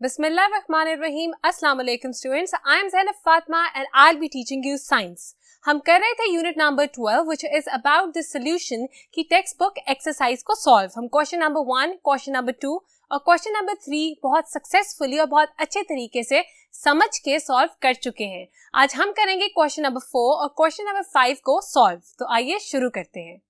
Bismillahirrahmanirrahim. Assalamu alaikum students. I am Zainab Fatma and I'll be teaching you science. हम कर रहे थे unit number 12 which is about the solution की text book exercise को solve. हम question number 1, question number 2 और question number 3 बहुत successfully और बहुत अच्छे तरीके से समझ के सॉल्व कर चुके हैं. आज हम करेंगे क्वेश्चन नंबर 4 और क्वेश्चन नंबर 5 को सॉल्व. तो आइए शुरू करते हैं.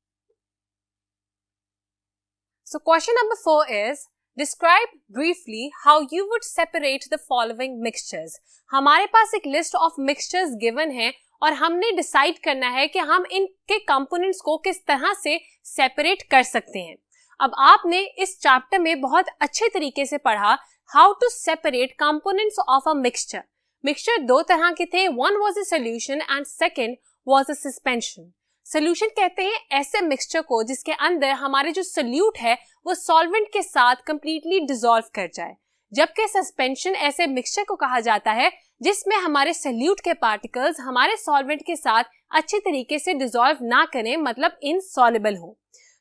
So question number 4 is Describe briefly how you would separate the following mixtures. हमारे पास एक लिस्ट ऑफ मिक्सचर्स गिवन है और हमने डिसाइड करना है कि हम इनके कंपोनेंट्स को किस तरह से सेपरेट कर सकते हैं. अब आपने इस चैप्टर में बहुत अच्छे तरीके से पढ़ा how to separate components of a mixture. Mixture दो तरह के थे, one was a solution and second was a suspension. Solution कहते हैं ऐसे मिक्सचर को जिसके अंदर हमारे जो सोल्यूट है वो सॉल्वेंट के साथ कंप्लीटली डिसॉल्व कर जाए, जबकि सस्पेंशन ऐसे मिक्सचर को कहा जाता है जिसमें हमारे सोल्यूट के पार्टिकल्स हमारे सॉल्वेंट के साथ अच्छी तरीके से डिसॉल्व ना करें, मतलब इनसॉल्युबल हो.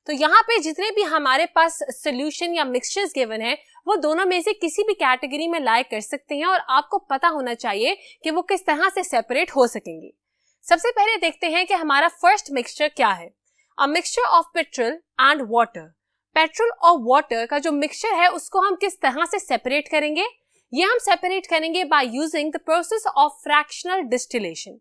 तो यहाँ पे जितने भी हमारे पास सोल्यूशन या मिक्सचर्स गिवन है वो दोनों में से किसी भी कैटेगरी में लाई कर सकते हैं और आपको पता होना चाहिए कि वो किस तरह से सेपरेट हो सकेंगे. सबसे पहले देखते हैं कि हमारा फर्स्ट मिक्सचर क्या है. A mixture of petrol and water. Petrol और वाटर का जो मिक्सचर है उसको हम किस तरह से सेपरेट करेंगे? ये हम सेपरेट करेंगे by using the process of fractional distillation.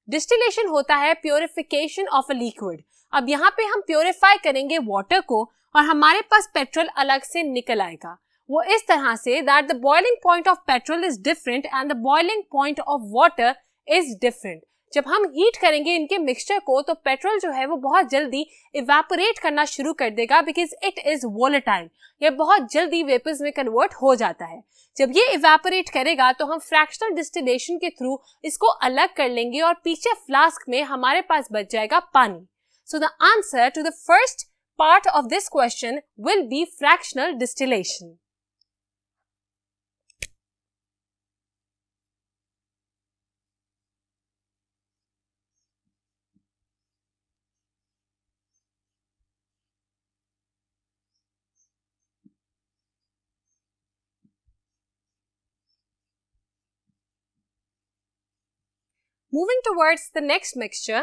Distillation होता है प्योरिफिकेशन ऑफ अ लिक्विड. अब यहाँ पे हम प्योरीफाई करेंगे वाटर को और हमारे पास पेट्रोल अलग से निकल आएगा. वो इस तरह say that the boiling point of petrol is different and the boiling point of water is different. जब हम हीट करेंगे इनके मिक्सचर को तो पेट्रोल जो है वो बहुत जल्दी इवेपोरेट करना शुरू कर देगा बिकॉज इट इज वोलेटाइल. ये बहुत जल्दी वेपर्स में कन्वर्ट हो जाता है. जब ये इवेपोरेट करेगा तो हम फ्रैक्शनल डिस्टिलेशन के थ्रू इसको अलग कर लेंगे और पीछे फ्लास्क में हमारे पास बच जाएगा पानी. So the answer to the first part of this question will be fractional distillation. Moving towards the next mixture.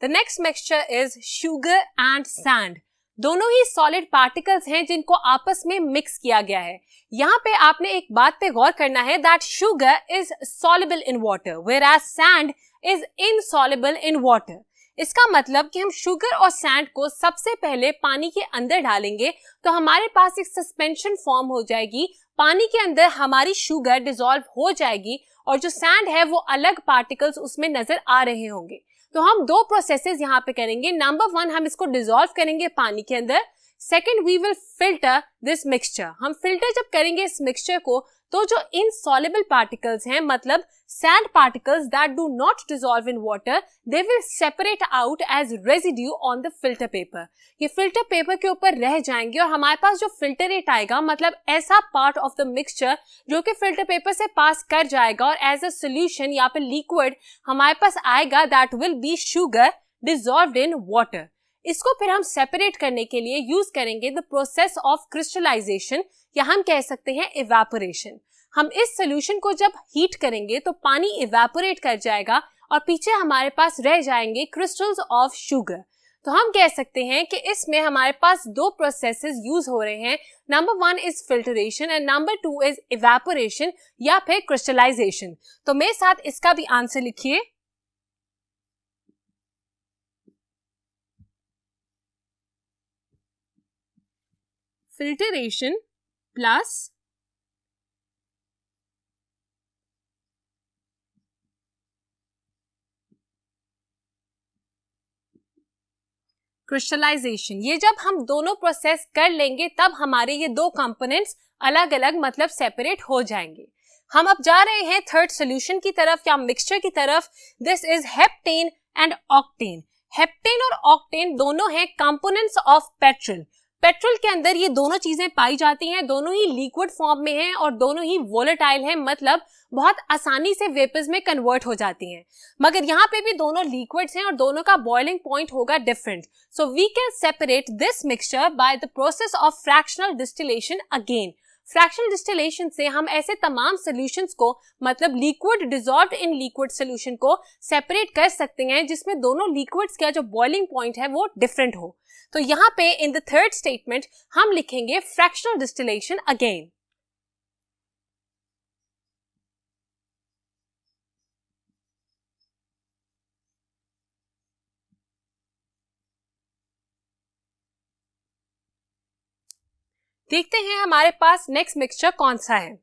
The next mixture is sugar and sand. दोनों ही सॉलिड पार्टिकल्स हैं जिनको आपस में मिक्स किया गया है. यहाँ पे आपने एक बात पे गौर करना है that sugar is soluble in water whereas sand is insoluble in water. इसका मतलब कि हम शुगर और सैंड को सबसे पहले पानी के अंदर डालेंगे तो हमारे पास एक सस्पेंशन फॉर्म हो जाएगी. पानी के अंदर हमारी शुगर डिसॉल्व हो जाएगी और जो सैंड है वो अलग पार्टिकल्स उसमें नजर आ रहे होंगे. तो हम दो प्रोसेसेस यहाँ पे करेंगे. नंबर 1 हम इसको डिसॉल्व करेंगे पानी के अंदर. Second we will filter this mixture. हम फिल्टर जब करेंगे इस मिक्सचर को तो जो इनसॉल्युबल पार्टिकल्स हैं मतलब sand particles that do not dissolve in water they will separate out as residue on the filter paper. ये फिल्टर पेपर के ऊपर रह जाएंगे और हमारे पास जो फिल्टरेट आएगा मतलब ऐसा पार्ट ऑफ द मिक्सचर जो कि फिल्टर पेपर से पास कर जाएगा और एज अ सोल्यूशन या फिर लिक्विड हमारे पास आएगा that will be sugar dissolved in water. इसको फिर हम सेपरेट करने के लिए यूज करेंगे द प्रोसेस ऑफ क्रिस्टलाइजेशन या हम कह सकते हैं इवेपोरेशन. हम इस सोल्यूशन को जब हीट करेंगे तो पानी इवेपोरेट कर जाएगा और पीछे हमारे पास रह जाएंगे क्रिस्टल्स ऑफ शुगर. तो हम कह सकते हैं कि इसमें हमारे पास दो प्रोसेसेस यूज हो रहे हैं. Number 1 is filtration and number 2 is evaporation या फिर क्रिस्टलाइजेशन. तो मेरे साथ इसका भी आंसर लिखिए. filtration plus crystallization. ये जब हम दोनों प्रोसेस कर लेंगे तब हमारे ये दो कंपोनेंट्स अलग अलग मतलब सेपरेट हो जाएंगे. हम अब जा रहे हैं थर्ड सोल्यूशन की तरफ या मिक्सचर की तरफ. This is heptane and octane. Heptane और ऑक्टेन दोनों हैं कंपोनेंट्स ऑफ पेट्रोल. पेट्रोल के अंदर ये दोनों चीजें पाई जाती हैं, दोनों ही लिक्विड फॉर्म में हैं और दोनों ही वोलेटाइल हैं, मतलब बहुत आसानी से वेपर्स में कन्वर्ट हो जाती हैं। मगर यहाँ पे भी दोनों लिक्विड्स हैं और दोनों का बॉइलिंग पॉइंट होगा different. So we can separate this mixture by the process of fractional distillation again. Fractional distillation से हम ऐसे तमाम सॉल्यूशंस को, मतलब liquid dissolved in liquid solution को सेपरेट कर सकते हैं जिसमें दोनों लिक्विड्स का जो बॉइलिंग पॉइंट है वो डिफरेंट हो। तो यहाँ पे इन द थर्ड स्टेटमेंट हम लिखेंगे फ्रैक्शनल डिस्टिलेशन अगेन। देखते हैं हमारे पास नेक्स्ट मिक्सचर कौन सा है।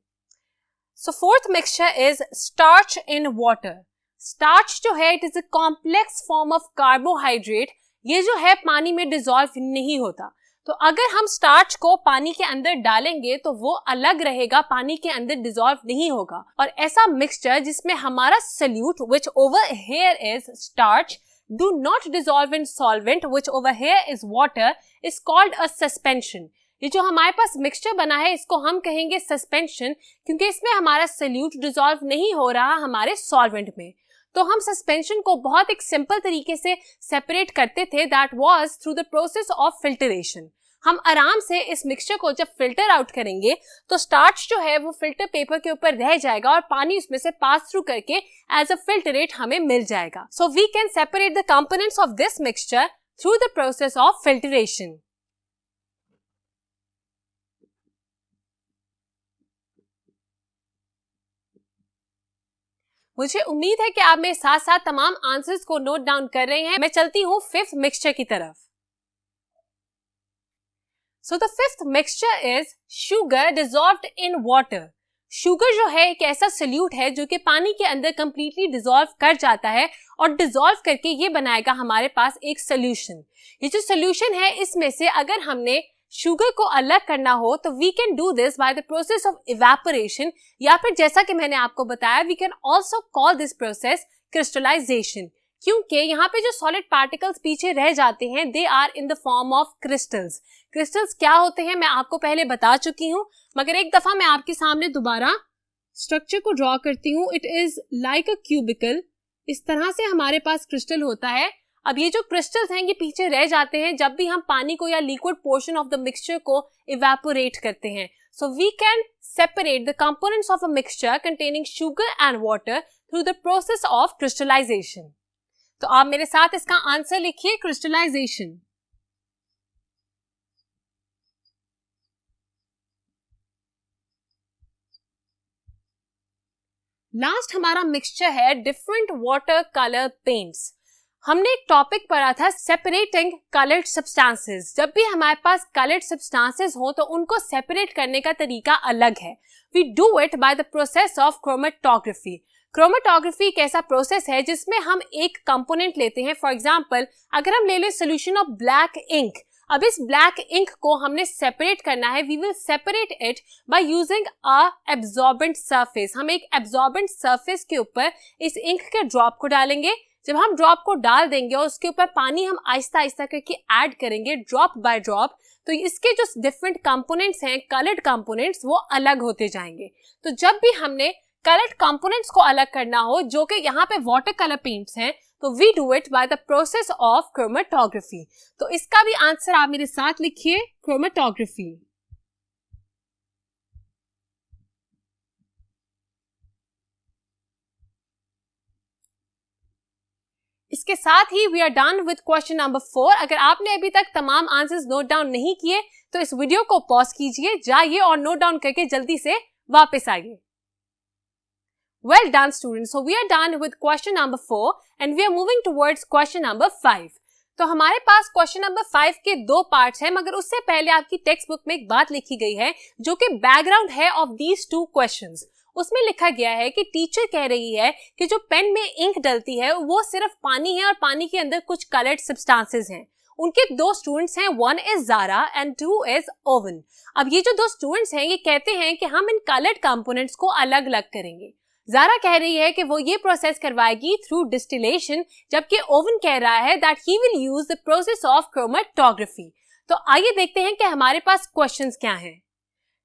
So fourth mixture is starch in water. Starch जो है it is a complex form of carbohydrate. ये जो है पानी में डिसॉल्व नहीं होता। तो अगर हम स्टार्च को पानी के अंदर डालेंगे तो वो अलग रहेगा, पानी के अंदर डिसॉल्व नहीं होगा। और ऐसा मिक्सचर जिसमें हमारा solute which over here is starch do not dissolve in solvent which over here is water is called a suspension। ये जो हमारे पास मिक्सचर बना है इसको हम कहेंगे सस्पेंशन, क्योंकि इसमें हमारा सोल्यूट डिसॉल्व नहीं हो रहा हमारे सॉल्वेंट में। तो हम सस्पेंशन को बहुत एक सिंपल तरीके से सेपरेट करते थे, that was through the process of filtration. हम आराम से इस मिक्सचर को जब फिल्टर आउट करेंगे तो स्टार्च जो है वो फिल्टर पेपर के ऊपर रह जाएगा और पानी उसमें से पास थ्रू करके एज अ फिल्टरेट हमें मिल जाएगा। So we can separate the components of this mixture through the process of filtration. मुझे उम्मीद है कि आप मेरे साथ साथ तमाम आंसर्स को नोट डाउन कर रहे हैं। मैं चलती हूँ फिफ्थ मिक्सचर की तरफ। So the fifth mixture is sugar dissolved in water. Sugar जो है एक ऐसा सोल्यूट है जो कि पानी के अंदर कंप्लीटली डिसॉल्व कर जाता है और डिसॉल्व करके ये बनाएगा हमारे पास एक सोल्यूशन। ये जो सोल्यूशन है इसमें से अगर हमने शुगर को अलग करना हो तो we can do this by the process of evaporation, या फिर जैसा कि मैंने आपको बताया we can also call this process crystallization, क्योंकि यहाँ पे जो सॉलिड पार्टिकल्स पीछे रह जाते हैं they are in the form of crystals. Crystals क्या होते हैं मैं आपको पहले बता चुकी हूँ, मगर एक दफा मैं आपके सामने दोबारा स्ट्रक्चर को ड्रॉ करती हूँ। It is like a cubicle. इस तरह से हमारे पास क्रिस्टल होता है। अब ये जो क्रिस्टल्स हैं ये पीछे रह जाते हैं जब भी हम पानी को या liquid portion of the mixture को इवेपोरेट करते हैं। So we can separate the components of a mixture containing sugar and water through the process of crystallization. तो आप मेरे साथ इसका आंसर लिखिए, क्रिस्टलाइजेशन। लास्ट हमारा मिक्सचर है डिफरेंट वाटर कलर पेंट्स। हमने एक टॉपिक पढ़ा था सेपरेटिंग कलर्ड सब्सटेंसेस। जब भी हमारे पास कलर्ड सब्सटेंसेस हो तो उनको सेपरेट करने का तरीका अलग है। We do it by the process of chromatography. Chromatography एक ऐसा प्रोसेस है जिसमें हम एक कंपोनेंट लेते हैं। फॉर एग्जांपल अगर हम ले लें सोल्यूशन ऑफ ब्लैक इंक, अब इस ब्लैक इंक को हमने सेपरेट करना है। We will separate it by using a absorbent surface. हम एक एब्जॉर्बेंट सरफेस के ऊपर इस इंक के ड्रॉप को डालेंगे। जब हम ड्रॉप को डाल देंगे और उसके ऊपर पानी हम आहिस्ता आहिस्ता करके ऐड करेंगे ड्रॉप बाय ड्रॉप, तो इसके जो डिफरेंट कंपोनेंट्स हैं कलर्ड कंपोनेंट्स वो अलग होते जाएंगे। तो जब भी हमने कलर्ड कंपोनेंट्स को अलग करना हो जो कि यहाँ पे वाटर कलर पेंट्स हैं, तो we do it by the process of chromatography. तो इसका भी आंसर आप मेरे साथ लिखिए, क्रोमेटोग्राफी। इसके साथ ही we are done with question number 4। अगर आपने अभी तक तमाम आंसर्स नोट डाउन नहीं किए तो इस वीडियो को पॉज कीजिए, जाइए और नोट डाउन करके जल्दी से वापस आइए। Well done students. So we are done with question number 4 and we are moving towards question number 5. तो हमारे पास क्वेश्चन नंबर 5 के दो पार्ट्स हैं, मगर उससे पहले आपकी टेक्स्ट बुक में एक बात लिखी गई है जो कि बैकग्राउंड है ऑफ दीज टू क्वेश्चंस। उसमें लिखा गया है कि टीचर कह रही है कि जो पेन में इंक डलती है वो सिर्फ पानी है और पानी के अंदर कुछ कलर्ड सब्सटेंसेस हैं। उनके दो स्टूडेंट्स हैं, one is Zara and two is Owen. अब ये जो दो स्टूडेंट्स हैं ये कहते हैं कि हम इन कलर्ड कंपोनेंट्स को अलग अलग करेंगे। ज़ारा कह रही है कि वो ये प्रोसेस करवाएगी थ्रू डिस्टिलेशन, जबकि ओवन कह रहा है that he will use the process of chromatography. तो आइए देखते हैं कि हमारे पास क्वेश्चंस क्या हैं।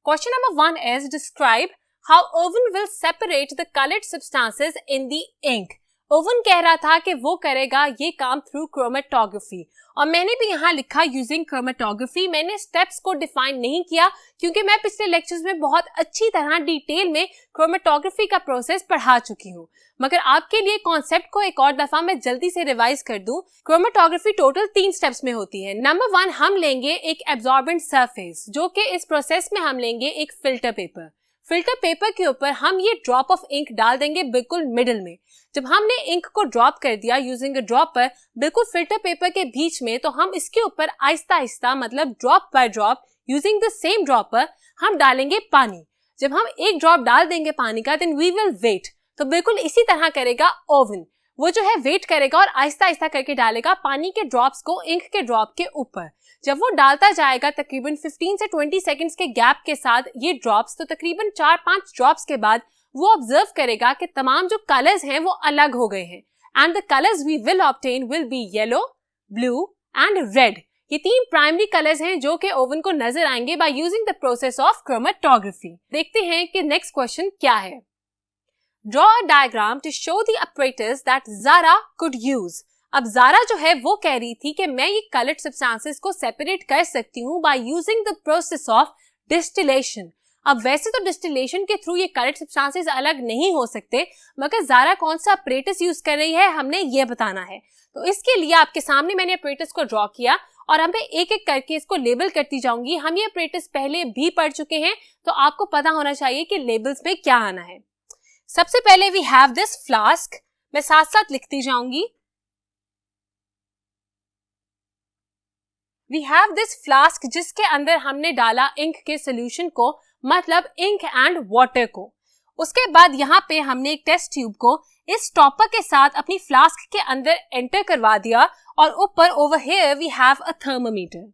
Question number 1 is describe how Owen will separate the coloured substances in the ink. Owen कह रहा था कि वो करेगा ये काम थ्रू क्रोमेटोग्राफी, और मैंने भी यहाँ लिखा यूजिंग क्रोमेटोग्राफी। मैंने स्टेप्स को डिफाइन नहीं किया क्योंकि मैं पिछले लेक्चर्स में बहुत अच्छी तरह डिटेल में क्रोमेटोग्राफी का प्रोसेस पढ़ा चुकी हूँ, मगर आपके लिए कॉन्सेप्ट को एक और दफा मैं जल्दी से रिवाइज कर दूं। क्रोमेटोग्राफी टोटल 3 स्टेप्स में होती है। नंबर 1, हम लेंगे एक एब्जॉर्बेंट सरफेस, जो कि इस प्रोसेस में हम लेंगे एक फिल्टर पेपर। फिल्टर पेपर के ऊपर हम ये ड्रॉप ऑफ इंक डाल देंगे बिल्कुल मिडिल में। जब हमने इंक को ड्रॉप कर दिया यूजिंग अ ड्रॉपर बिल्कुल फिल्टर पेपर के बीच में, तो हम इसके ऊपर आहिस्ता आहिस्ता मतलब drop by drop using the same dropper हम डालेंगे पानी। जब हम एक ड्रॉप डाल देंगे पानी का, देन वी विल वेट। तो बिल्कुल इसी तरह करेगा ओवन, वो जो है वेट करेगा और आहिस्ता आहिस्ता करके डालेगा पानी के ड्रॉप्स को इंक के ड्रॉप के ऊपर। जब वो डालता जाएगा तकरीबन 15 से 20 सेकंड्स के गैप के साथ ये ड्रॉप्स, तो तकरीबन 4-5 ड्रॉप्स के बाद वो ऑब्जर्व करेगा कि तमाम जो कलर्स हैं वो अलग हो गए हैं, and the colours we will obtain will be yellow, blue and red. ये 3 प्राइमरी कलर्स हैं जो कि ओवन को नजर आएंगे by using the process of chromatography. देखते हैं कि नेक्स्ट क्वेश्चन क्या है। Draw a diagram to show the apparatus that Zara could use। अब ज़ारा जो है वो कह रही थी कि मैं ये कलर्ड सब्सटेंसेस को सेपरेट कर सकती हूँ by using the process of distillation. अब वैसे तो डिस्टिलेशन के थ्रू ये कलर्ड सब्सटेंसेस अलग नहीं हो सकते, मगर ज़ारा कौन सा apparatus यूज कर रही है हमने ये बताना है। तो इसके लिए आपके सामने मैंने apparatus को ड्रॉ किया और हमें एक एक करके इसको लेबल करती जाऊंगी। हम ये apparatus पहले भी पढ़ चुके हैं, तो आपको पता होना चाहिए कि लेबल्स में क्या आना है। सबसे पहले वी हैव दिस फ्लास्क, मैं साथ साथ लिखती जाऊंगी। वी हैव दिस फ्लास्क जिसके अंदर हमने डाला इंक के सोल्यूशन को, मतलब इंक एंड वाटर को। उसके बाद यहाँ पे हमने एक टेस्ट ट्यूब को इस स्टॉपर के साथ अपनी फ्लास्क के अंदर एंटर करवा दिया, और ऊपर over here we have a thermometer.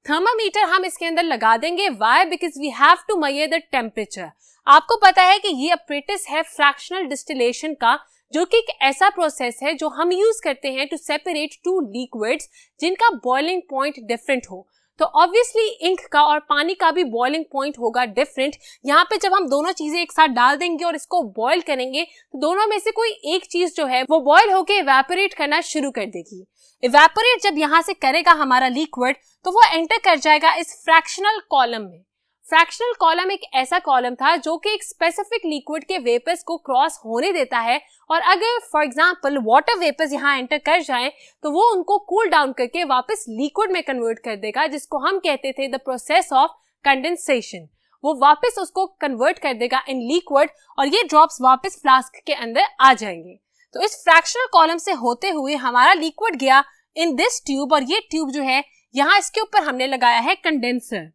Thermometer हम इसके अंदर लगा देंगे। Why? Because we have to measure the temperature. आपको पता है कि ये apparatus है फ्रैक्शनल डिस्टिलेशन का, जो कि एक ऐसा प्रोसेस है जो हम यूज करते हैं टू सेपरेट 2 लिक्विड्स जिनका बॉइलिंग पॉइंट डिफरेंट हो। तो ऑब्वियसली इंक का और पानी का भी बॉइलिंग पॉइंट होगा डिफरेंट। यहाँ पे जब हम दोनों चीजें एक साथ डाल देंगे और इसको बॉईल करेंगे, तो दोनों में से कोई एक चीज जो है वो बॉईल होके इवेपोरेट करना शुरू कर देगी। इवेपोरेट जब यहाँ से करेगा हमारा लिक्विड, तो वो एंटर कर जाएगा इस फ्रैक्शनल कॉलम में। फ्रैक्शनल कॉलम एक ऐसा कॉलम था जो कि एक स्पेसिफिक लिक्विड के वेपर्स को क्रॉस होने देता है, और अगर फॉर एग्जांपल वाटर वेपर्स यहाँ एंटर कर जाएं, तो वो उनको कूल डाउन करके वापस लिक्विड में कन्वर्ट कर देगा, जिसको हम कहते थे द प्रोसेस ऑफ कंडेंसेशन। वो वापस उसको कन्वर्ट कर देगा इन लिक्विड, और ये ड्रॉप्स वापस फ्लास्क के अंदर आ जाएंगे। तो इस फ्रैक्शनल कॉलम से होते हुए हमारा लिक्विड गया इन दिस ट्यूब, और ये ट्यूब जो है यहाँ इसके ऊपर हमने लगाया है कंडेंसर।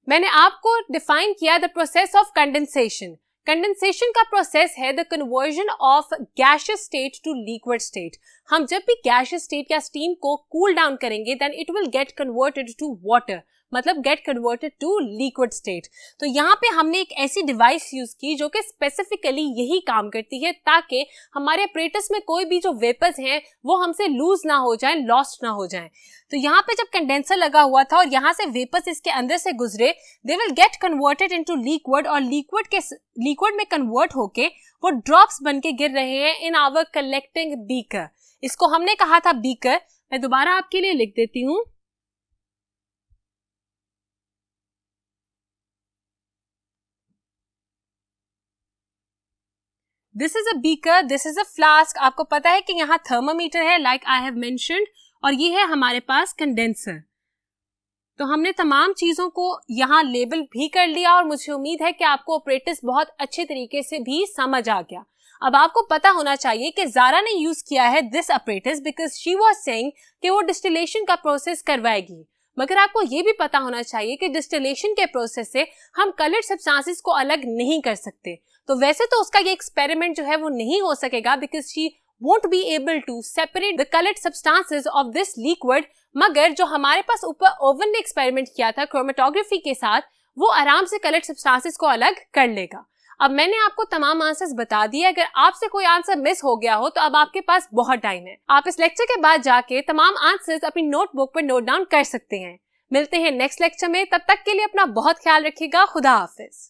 मैंने आपको डिफाइन किया the process of condensation. Condensation का प्रोसेस है the conversion of gaseous state to liquid state. हम जब भी गैसियस स्टेट या स्टीम को कूल डाउन करेंगे, then it will get converted to water, मतलब get converted to liquid state. तो यहाँ पे हमने एक ऐसी डिवाइस यूज की जो कि स्पेसिफिकली यही काम करती है, ताकि हमारे apparatus में कोई भी जो वेपर्स हैं वो हमसे लूज ना हो जाएं, लॉस्ट ना हो जाएं। तो यहाँ पे जब कंडेंसर लगा हुआ था और यहाँ से वेपर्स इसके अंदर से गुजरे, they will get converted into liquid, और लिक्विड में कन्वर्ट होके वो ड्रॉप्स बन के गिर रहे हैं इन आवर कलेक्टिंग बीकर। इसको हमने कहा था बीकर। मैं दोबारा आपके लिए लिख देती हूँ। This is a beaker, this is a flask. आपको पता है कि यहाँ थर्मामीटर है लाइक आई हैव मेंशन्ड, और ये है हमारे पास कंडेंसर। तो हमने तमाम चीजों को यहाँ लेबल भी कर लिया, और मुझे उम्मीद है कि आपको apparatus बहुत अच्छे तरीके से भी समझ आ गया। अब आपको पता होना चाहिए कि ज़ारा ने यूज किया है this apparatus because she was saying कि वो डिस्टिलेशन का प्रोसेस करवाएगी, मगर आपको ये भी पता होना चाहिए कि डिस्टिलेशन के प्रोसेस से हम कलर्ड सब्सटेंसेस को अलग नहीं कर सकते। तो वैसे तो उसका ये एक्सपेरिमेंट जो है वो नहीं हो सकेगा because she won't be able to separate the colored substances of this liquid, मगर जो हमारे पास ऊपर ओवन ने एक्सपेरिमेंट किया था क्रोमेटोग्राफी के साथ, वो आराम से कलर्ड सब्सटेंसेस को अलग कर लेगा। अब मैंने आपको तमाम आंसर्स बता दिए। अगर आपसे कोई आंसर मिस हो गया हो तो अब आपके पास बहुत टाइम है। आप इस लेक्चर के बाद जाके तमाम आंसर्स अपनी नोटबुक पर नोट डाउन कर सकते हैं। मिलते हैं नेक्स्ट लेक्चर में, तब तक के लिए अपना बहुत ख्याल रखिएगा। खुदा हाफिज।